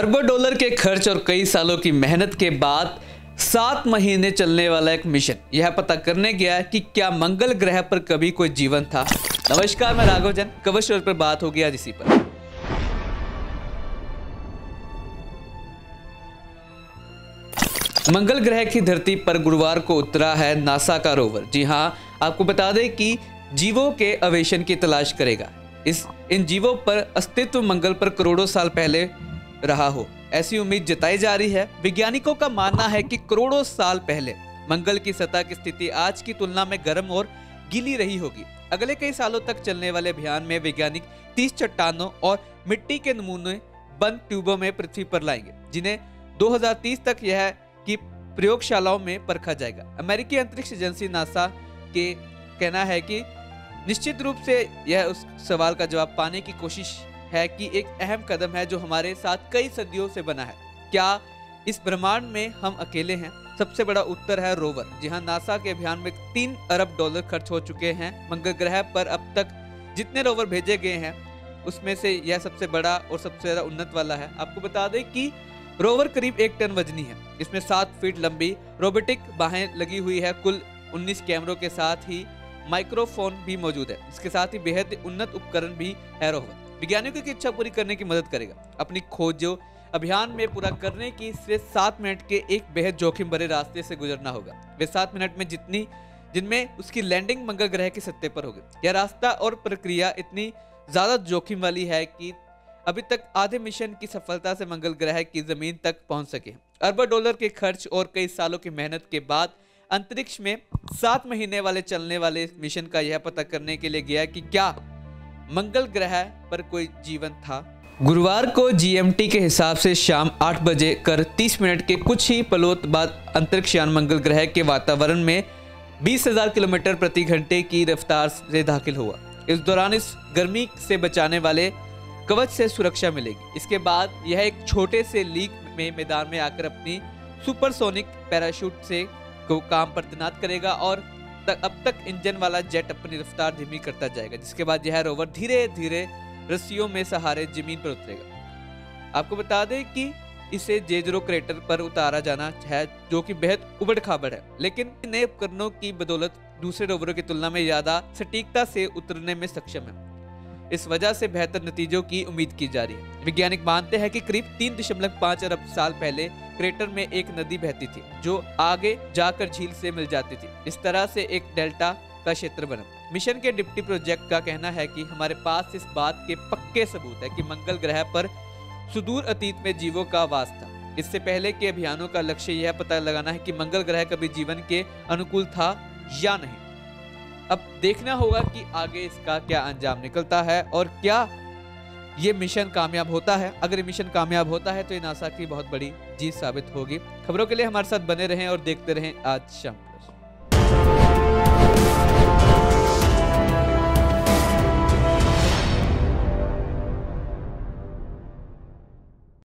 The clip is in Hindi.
अरबों डॉलर के खर्च और कई सालों की मेहनत के बाद 7 महीने चलने वाला एक मिशन यह पता करने गया कि क्या मंगल ग्रह पर कभी कोई जीवन था। नमस्कार, मैं राघव जैन। कवर स्टोरी पर बात होगी आज इसी पर। मंगल ग्रह की धरती पर गुरुवार को उतरा है नासा का रोवर। जी हां, आपको बता दें कि जीवों के अन्वेषण की तलाश करेगा। इन जीवों पर अस्तित्व मंगल पर करोड़ों साल पहले रहा हो, ऐसी उम्मीद जताई जा रही है। वैज्ञानिकों का मानना है कि करोड़ों साल पहले मंगल की सतह की स्थिति आज की तुलना में गर्म और गीली रही होगी। अगले कई सालों तक चलने वाले अभियान में वैज्ञानिक 30 चट्टानों और मिट्टी के नमूने बंद ट्यूबों में पृथ्वी पर लाएंगे, जिन्हें 2030 तक यह की प्रयोगशालाओं में परखा जाएगा। अमेरिकी अंतरिक्ष एजेंसी नासा के कहना है कि निश्चित रूप से यह उस सवाल का जवाब पाने की कोशिश है कि एक अहम कदम है जो हमारे साथ कई सदियों से बना है। क्या इस ब्रह्मांड में हम अकेले हैं? सबसे बड़ा उत्तर है रोवर। जी हां, नासा के अभियान में 3 अरब डॉलर खर्च हो चुके हैं। मंगल ग्रह पर अब तक जितने रोवर भेजे गए हैं उसमें से यह सबसे बड़ा और सबसे ज्यादा उन्नत वाला है। आपको बता दें कि रोवर करीब 1 टन वजनी है। इसमें 7 फीट लंबी रोबोटिक बाहें लगी हुई है। कुल 19 कैमरों के साथ ही माइक्रोफोन भी मौजूद है। इसके साथ ही बेहद उन्नत उपकरण भी है। रोवर वैज्ञानिकों की इच्छा पूरी करने की मदद करेगा। अपनी खोज जो अभियान में पूरा करने की सिर्फ 7 मिनट के एक बेहद जोखिम भरे रास्ते से गुजरना होगा। वे 7 मिनट में जिनमें उसकी लैंडिंग मंगल ग्रह की सतह पर होगी। यह रास्ता और प्रक्रिया इतनी ज्यादा जोखिम वाली है कि अभी तक आधे मिशन की सफलता से मंगल ग्रह की जमीन तक पहुंच सके। अरबों डॉलर के खर्च और कई सालों की मेहनत के बाद अंतरिक्ष में 7 महीने वाले चलने वाले मिशन का यह पता करने के लिए गया कि क्या मंगल ग्रह पर कोई जीवन था। गुरुवार को जीएमटी के हिसाब से शाम 8 बजे कर 30 मिनट के कुछ ही पलों बाद अंतरिक्ष यान मंगल ग्रह के वातावरण में 20,000 किलोमीटर प्रति घंटे की रफ्तार से दाखिल हुआ। इस दौरान इस गर्मी से बचाने वाले कवच से सुरक्षा मिलेगी। इसके बाद यह एक छोटे से लीक में मैदान में आकर अपनी सुपरसोनिक पैराशूट से को काम पर तैनात करेगा और अब तक इंजन वाला जेट अपनी रफ्तार धीमी करता जाएगा, जिसके बाद यह रोवर धीरे धीरे रस्सियों में सहारे जमीन पर उतरेगा। आपको बता दें कि इसे जेजरो क्रेटर पर उतारा जाना है, जो कि बेहद उबड़ खाबड़ है, लेकिन नए उपकरणों की बदौलत दूसरे रोवरों की तुलना में ज्यादा सटीकता से उतरने में सक्षम है। इस वजह से बेहतर नतीजों की उम्मीद की जा रही है। वैज्ञानिक मानते हैं कि करीब 3.5 अरब साल पहले क्रेटर में एक नदी बहती थी जो आगे जाकर झील से मिल जाती थी। इस तरह से एक डेल्टा का क्षेत्र बना। मिशन के डिप्टी प्रोजेक्ट का कहना है कि हमारे पास इस बात के पक्के सबूत है कि मंगल ग्रह पर सुदूर अतीत में जीवों का वास था। इससे पहले के अभियानों का लक्ष्य यह पता लगाना है कि मंगल ग्रह कभी जीवन के अनुकूल था या नहीं। अब देखना होगा कि आगे इसका क्या अंजाम निकलता है और क्या ये मिशन कामयाब होता है। अगर ये मिशन कामयाब होता है तो ये नासा की बहुत बड़ी जीत साबित होगी। खबरों के लिए हमारे साथ बने रहें और देखते रहें आज शाम।